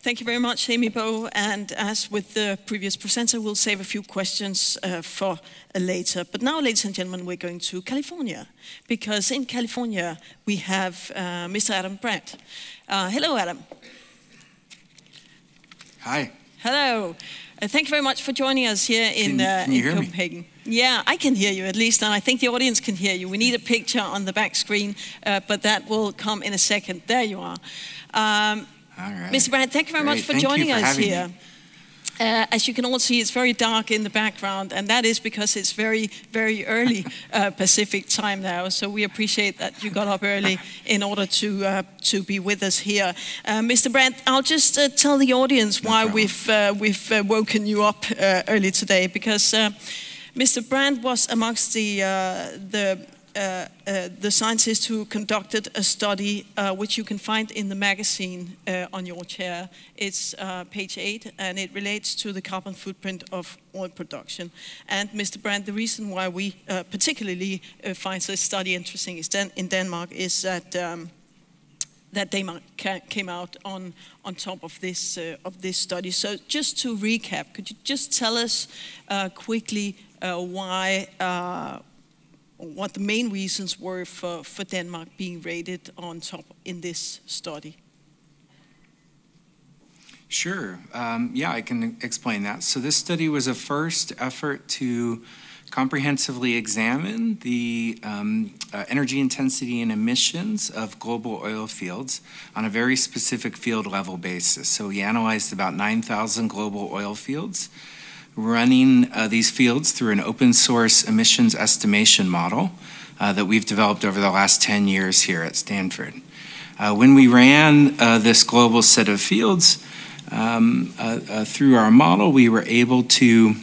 Thank you very much, Amy Bo. And as with the previous presenter, we'll save a few questions for later. But now, ladies and gentlemen, we're going to California, because in California we have Mr. Adam Brandt. Hello, Adam. Hi. Hello. Thank you very much for joining us here in Copenhagen. Yeah, I can hear you at least, and I think the audience can hear you. We need a picture on the back screen, but that will come in a second. There you are. All right. Mr. Brandt, thank you very much for joining us here. As you can all see, it's very dark in the background, and that is because it's very, very early Pacific time now. So we appreciate that you got up early in order to be with us here. Mr. Brandt, I'll just tell the audience why we've woken you up early today, because Mr. Brandt was amongst the scientists who conducted a study which you can find in the magazine on your chair. It's page 8, and it relates to the carbon footprint of oil production. And Mr. Brandt, the reason why we particularly find this study interesting in Denmark is that Denmark came out on top of this study. So just to recap, could you just tell us quickly what the main reasons were for Denmark being rated on top in this study? Sure. Yeah, I can explain that. So this study was a first effort to comprehensively examine the energy intensity and emissions of global oil fields on a very specific field level basis. So we analyzed about 9,000 global oil fields, running these fields through an open source emissions estimation model that we've developed over the last 10 years here at Stanford. When we ran this global set of fields through our model, we were able to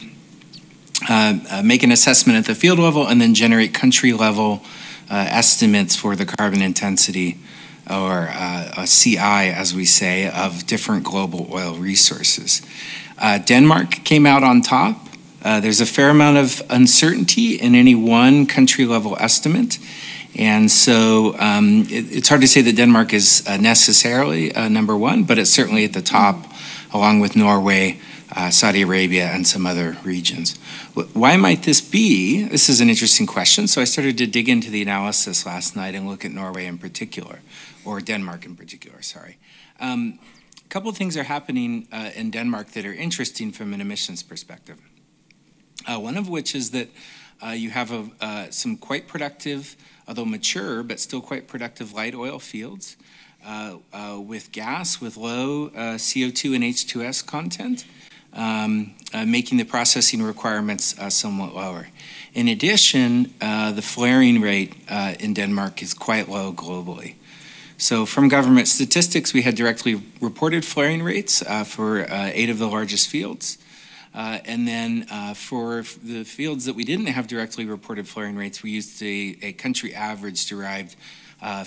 make an assessment at the field level and then generate country level estimates for the carbon intensity, or CI as we say, of different global oil resources. Denmark came out on top. There's a fair amount of uncertainty in any one country level estimate. And so it's hard to say that Denmark is necessarily number one, but it's certainly at the top, along with Norway, Saudi Arabia, and some other regions. Why might this be? This is an interesting question. So I started to dig into the analysis last night and look at Norway in particular, or Denmark in particular, sorry. A couple of things are happening in Denmark that are interesting from an emissions perspective. One of which is that you have some quite productive, although mature, but still quite productive light oil fields with gas with low CO2 and H2S content, making the processing requirements somewhat lower. In addition, the flaring rate in Denmark is quite low globally. So from government statistics, we had directly reported flaring rates for 8 of the largest fields. And then for the fields that we didn't have directly reported flaring rates, we used a country average derived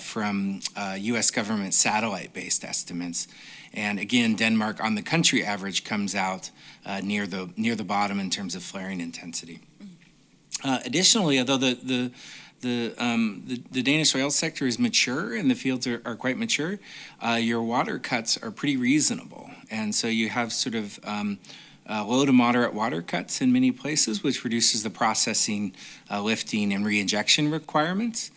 from US government satellite-based estimates. And again, Denmark on the country average comes out near the bottom in terms of flaring intensity. Additionally, although the Danish oil sector is mature and the fields are quite mature, your water cuts are pretty reasonable. And so you have sort of low to moderate water cuts in many places, which reduces the processing, lifting, and reinjection requirements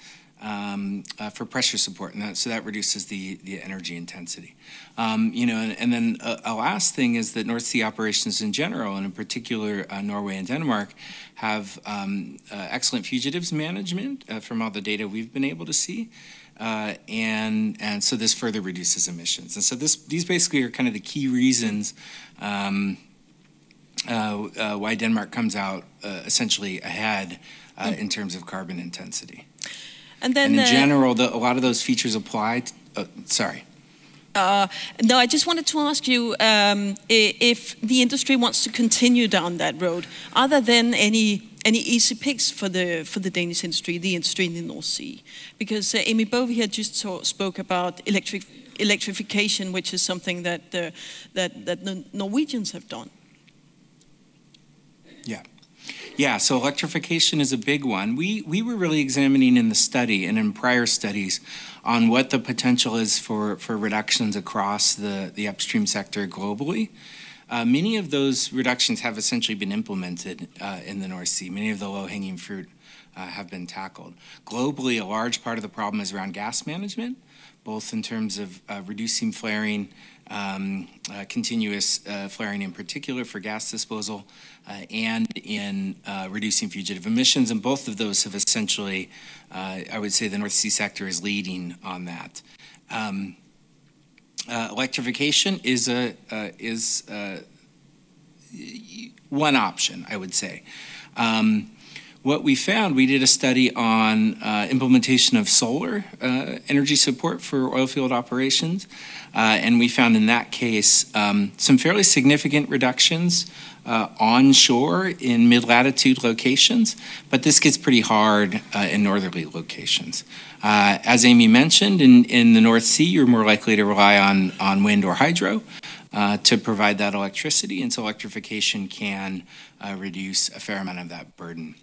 for pressure support. And so that reduces the energy intensity. And then a last thing is that North Sea operations in general, and in particular Norway and Denmark, have excellent fugitives management from all the data we've been able to see. And so this further reduces emissions. And so these basically are kind of the key reasons why Denmark comes out essentially ahead in terms of carbon intensity. And then in general, a lot of those features apply. Sorry. No, I just wanted to ask you if the industry wants to continue down that road. Are there then any easy picks for the Danish industry, the industry in the North Sea? Because Amy Bo here just spoke about electrification, which is something that the Norwegians have done. Yeah, so electrification is a big one. We were really examining in the study and in prior studies on what the potential is for reductions across the upstream sector globally. Many of those reductions have essentially been implemented in the North Sea. Many of the low-hanging fruit have been tackled. Globally, a large part of the problem is around gas management, both in terms of reducing flaring, continuous flaring in particular for gas disposal, and in reducing fugitive emissions. And both of those have essentially, I would say the North Sea sector is leading on that. Electrification is one option, I would say. What we found, we did a study on implementation of solar energy support for oil field operations, and we found in that case some fairly significant reductions onshore in mid-latitude locations, but this gets pretty hard in northerly locations. As Amy mentioned, in the North Sea, you're more likely to rely on wind or hydro to provide that electricity, and so electrification can reduce a fair amount of that burden.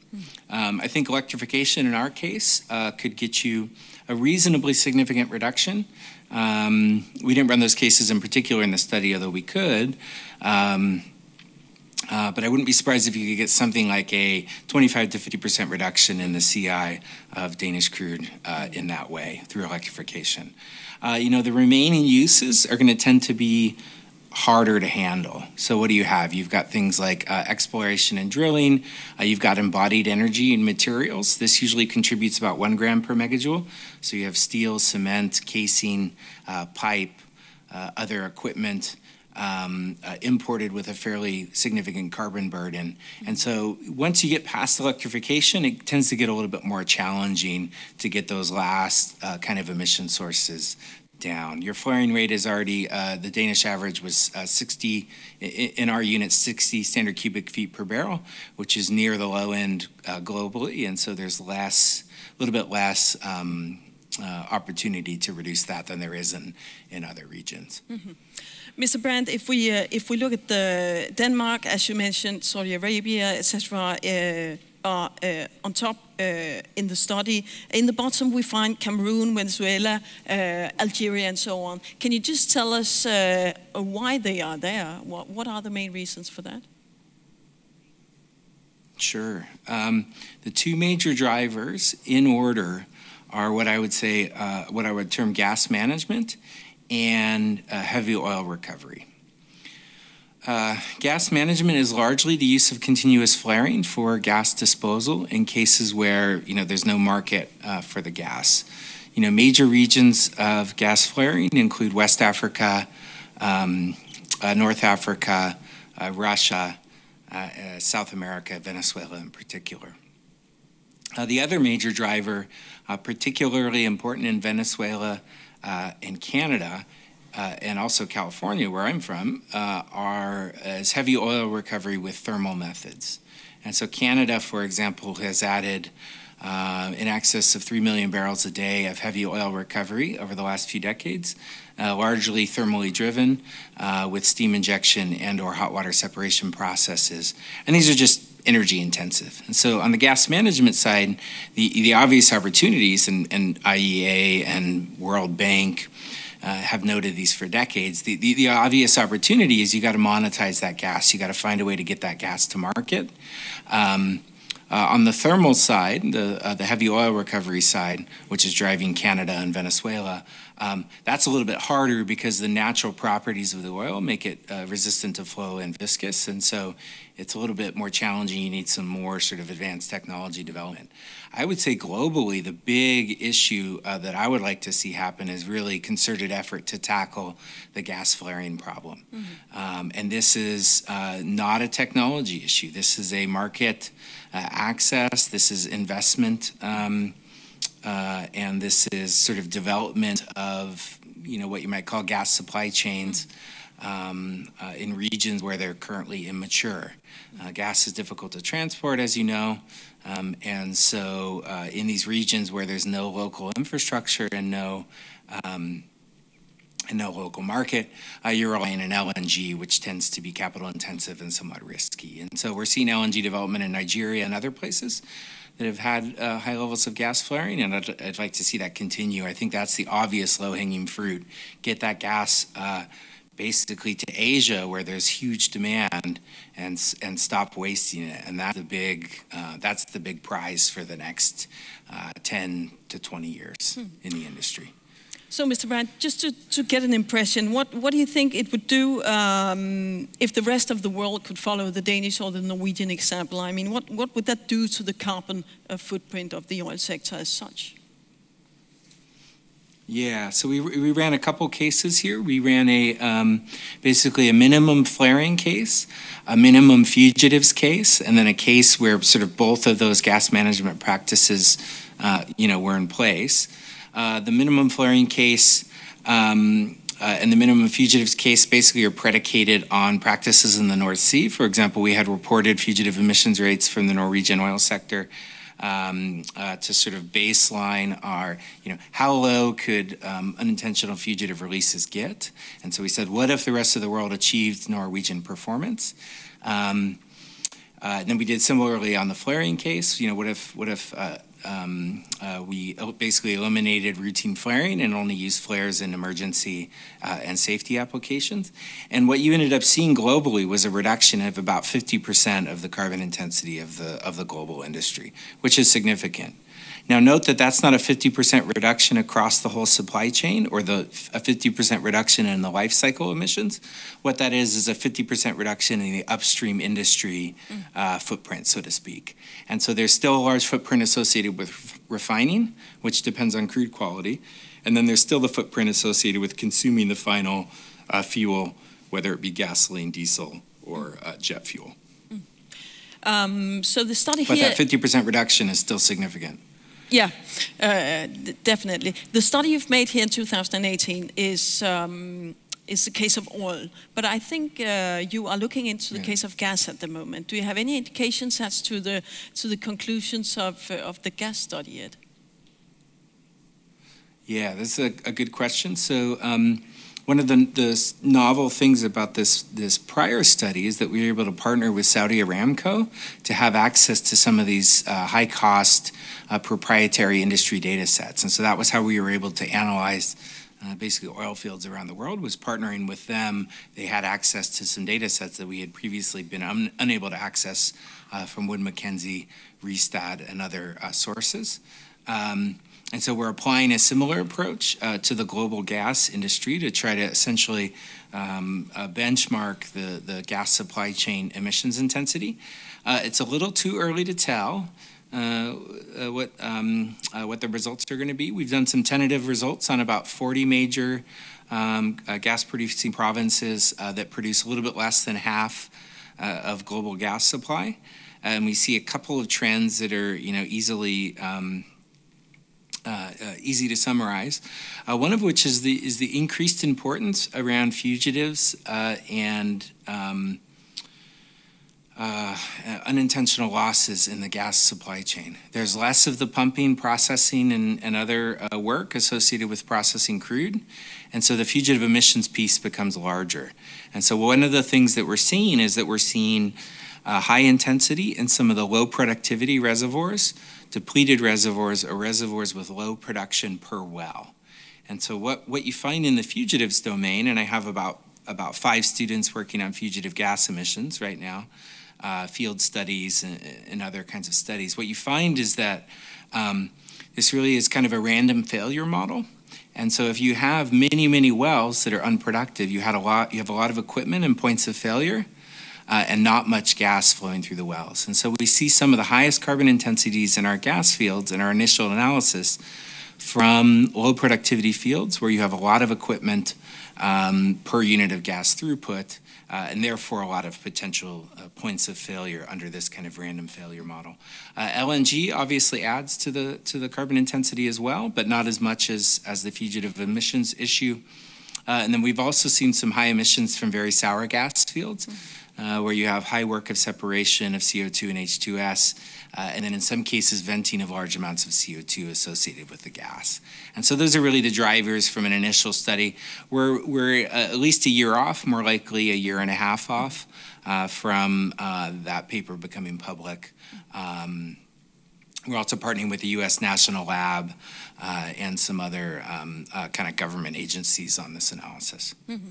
I think electrification in our case could get you a reasonably significant reduction. We didn't run those cases in particular in the study, although we could. But I wouldn't be surprised if you could get something like a 25 to 50% reduction in the CI of Danish crude in that way through electrification. The remaining uses are going to tend to be harder to handle. So what do you have? You've got things like exploration and drilling. You've got embodied energy and materials. This usually contributes about 1 gram per megajoule. So you have steel, cement, casing, pipe, other equipment imported with a fairly significant carbon burden. And so once you get past electrification, it tends to get a little bit more challenging to get those last kind of emission sources down. Your flaring rate is already, the Danish average was 60, in our unit, 60 standard cubic feet per barrel, which is near the low end globally. And so there's a little bit less opportunity to reduce that than there is in other regions. Mm-hmm. Mr. Brandt, if we look at Denmark, as you mentioned, Saudi Arabia, etc., are on top in the study. In the bottom, we find Cameroon, Venezuela, Algeria, and so on. Can you just tell us why they are there? What are the main reasons for that? Sure. The two major drivers in order are what I would say, what I would term gas management and heavy oil recovery. Gas management is largely the use of continuous flaring for gas disposal in cases where there's no market for the gas. Major regions of gas flaring include West Africa, North Africa, Russia, South America, Venezuela in particular. The other major driver, particularly important in Venezuela and Canada, and also California, where I'm from, is heavy oil recovery with thermal methods. And so Canada, for example, has added in excess of 3 million barrels a day of heavy oil recovery over the last few decades, largely thermally driven with steam injection and or hot water separation processes. And these are just energy intensive. And so on the gas management side, the obvious opportunities, and IEA and World Bank have noted these for decades. The obvious opportunity is you got to monetize that gas. You got to find a way to get that gas to market. On the thermal side, the heavy oil recovery side, which is driving Canada and Venezuela, that's a little bit harder because the natural properties of the oil make it resistant to flow and viscous, and so it's a little bit more challenging. You need some more sort of advanced technology development. I would say globally, the big issue that I would like to see happen is really concerted effort to tackle the gas flaring problem. Mm-hmm. And this is not a technology issue. This is a market access. This is investment. And this is sort of development of, what you might call gas supply chains in regions where they're currently immature. Gas is difficult to transport, as you know, and so in these regions where there's no local infrastructure and no and no local market, you're relying on LNG, which tends to be capital intensive and somewhat risky. And so we're seeing LNG development in Nigeria and other places that have had high levels of gas flaring, and I'd like to see that continue. I think that's the obvious low-hanging fruit. Get that gas basically to Asia, where there's huge demand, and stop wasting it. And that's the big prize for the next 10 to 20 years in the industry. So, Mr. Brandt, just to get an impression, what do you think it would do if the rest of the world could follow the Danish or the Norwegian example? I mean, what would that do to the carbon footprint of the oil sector as such? Yeah, so we ran a couple cases here. We ran basically a minimum flaring case, a minimum fugitives case, and then a case where sort of both of those gas management practices, were in place. The minimum flaring case and the minimum fugitives case basically are predicated on practices in the North Sea. For example, we had reported fugitive emissions rates from the Norwegian oil sector to sort of baseline our, how low could unintentional fugitive releases get? And so we said, what if the rest of the world achieved Norwegian performance? Then we did similarly on the flaring case. What if we basically eliminated routine flaring and only used flares in emergency and safety applications? And what you ended up seeing globally was a reduction of about 50% of the carbon intensity of the global industry, which is significant. Now, note that that's not a 50% reduction across the whole supply chain or a 50% reduction in the life cycle emissions. What that is a 50% reduction in the upstream industry footprint, so to speak. And so there's still a large footprint associated with refining, which depends on crude quality. And then there's still the footprint associated with consuming the final fuel, whether it be gasoline, diesel, or jet fuel. So the study but here... But that 50% reduction is still significant. Yeah, definitely. The study you've made here in 2018 is the case of oil, but I think you are looking into the case of gas at the moment. Do you have any indications as to the conclusions of the gas study yet? Yeah, that's a good question. So one of the novel things about this prior study is that we were able to partner with Saudi Aramco to have access to some of these high-cost proprietary industry data sets. And so that was how we were able to analyze basically oil fields around the world, was partnering with them. They had access to some data sets that we had previously been unable to access from Wood Mackenzie, Rystad, and other sources. And so we're applying a similar approach to the global gas industry to try to essentially benchmark the gas supply chain emissions intensity. It's a little too early to tell what the results are going to be. We've done some tentative results on about 40 major gas-producing provinces that produce a little bit less than half of global gas supply, and we see a couple of trends that are easy to summarize. One of which is the increased importance around fugitives and unintentional losses in the gas supply chain. There's less of the pumping, processing, and other work associated with processing crude, and so the fugitive emissions piece becomes larger. And so one of the things that we're seeing is that we're seeing high intensity in some of the low productivity reservoirs, depleted reservoirs, or reservoirs with low production per well. And so what you find in the fugitives domain, and I have about 5 students working on fugitive gas emissions right now, field studies and other kinds of studies, what you find is that this really is kind of a random failure model. And so if you have many wells that are unproductive, you have a lot of equipment and points of failure, and not much gas flowing through the wells. And so we see some of the highest carbon intensities in our gas fields in our initial analysis from low productivity fields where you have a lot of equipment per unit of gas throughput, and therefore a lot of potential points of failure under this kind of random failure model. LNG obviously adds to the carbon intensity as well, but not as much as the fugitive emissions issue. And then we've also seen some high emissions from very sour gas fields. where you have high work of separation of CO2 and H2S, and then in some cases venting of large amounts of CO2 associated with the gas. And so those are really the drivers from an initial study. We're at least a year off, more likely a year and a half off from that paper becoming public. We're also partnering with the U.S. National Lab and some other kind of government agencies on this analysis. Mm-hmm.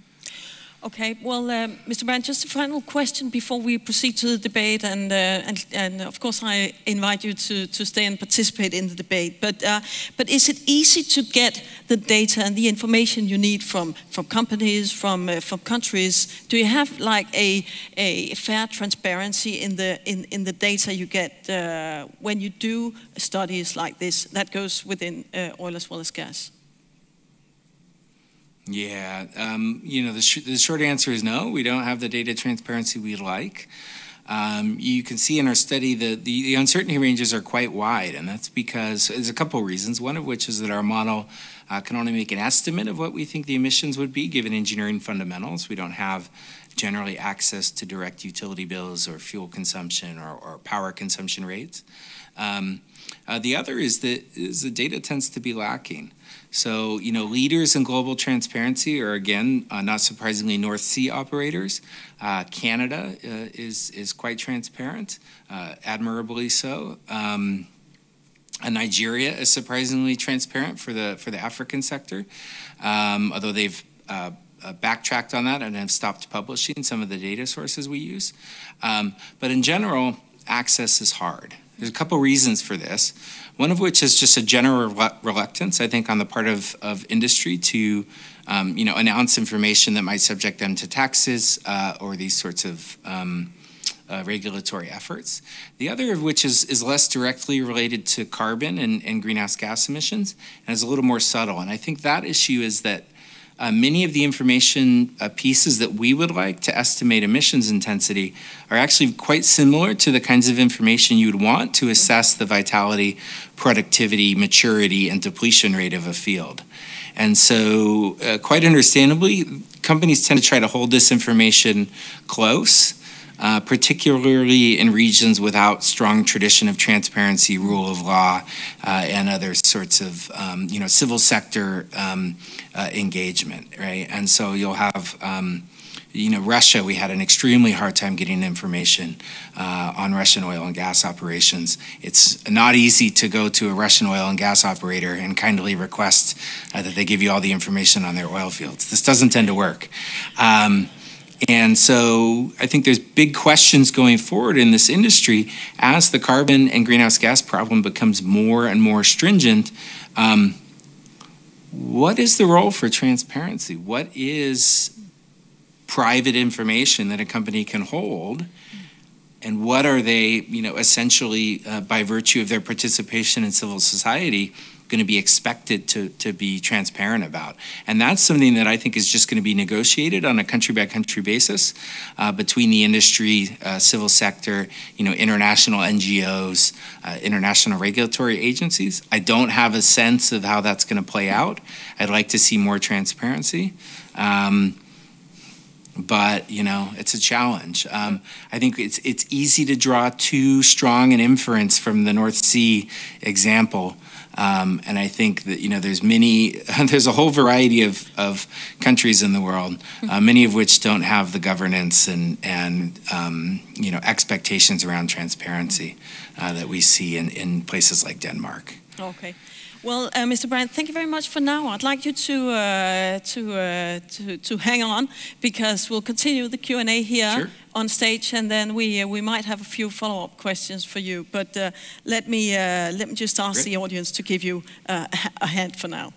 Okay, well, Mr. Brandt, just a final question before we proceed to the debate, and of course I invite you to stay and participate in the debate. But is it easy to get the data and the information you need from companies, from countries? Do you have like a fair transparency in the data you get when you do studies like this that goes within oil as well as gas? Yeah, the short answer is no. We don't have the data transparency we'd like. You can see in our study that the uncertainty ranges are quite wide, and that's because there's a couple of reasons, one of which is that our model can only make an estimate of what we think the emissions would be given engineering fundamentals. We don't have generally access to direct utility bills or fuel consumption or power consumption rates. The other is that the data tends to be lacking. So, leaders in global transparency are, again, not surprisingly, North Sea operators. Canada is quite transparent, admirably so. Nigeria is surprisingly transparent for the African sector, although they've backtracked on that and have stopped publishing some of the data sources we use. But in general, access is hard. There's a couple reasons for this, one of which is just a general reluctance, I think, on the part of industry to announce information that might subject them to taxes or these sorts of regulatory efforts. The other of which is less directly related to carbon and greenhouse gas emissions and is a little more subtle. And I think that issue is that many of the information pieces that we would like to estimate emissions intensity are actually quite similar to the kinds of information you would want to assess the vitality, productivity, maturity, and depletion rate of a field. And so, quite understandably, companies tend to try to hold this information close, particularly in regions without strong tradition of transparency, rule of law, and other sorts of civil sector engagement, right? And so you'll have Russia. We had an extremely hard time getting information on Russian oil and gas operations. It's not easy to go to a Russian oil and gas operator and kindly request that they give you all the information on their oil fields. This doesn't tend to work. And so I think there's big questions going forward in this industry as the carbon and greenhouse gas problem becomes more and more stringent. What is the role for transparency? What is private information that a company can hold? And what are they, essentially by virtue of their participation in civil society, going to be expected to be transparent about? And that's something that I think is just going to be negotiated on a country-by-country basis between the industry, civil sector, international NGOs, international regulatory agencies. I don't have a sense of how that's going to play out. I'd like to see more transparency. But, it's a challenge. I think it's easy to draw too strong an inference from the North Sea example. And I think that, there's a whole variety of countries in the world, many of which don't have the governance and expectations around transparency that we see in places like Denmark. Okay. Well, Mr. Brandt, thank you very much for now. I'd like you to hang on because we'll continue the Q&A here on stage, and then we might have a few follow-up questions for you. But let me just ask the audience to give you a hand for now.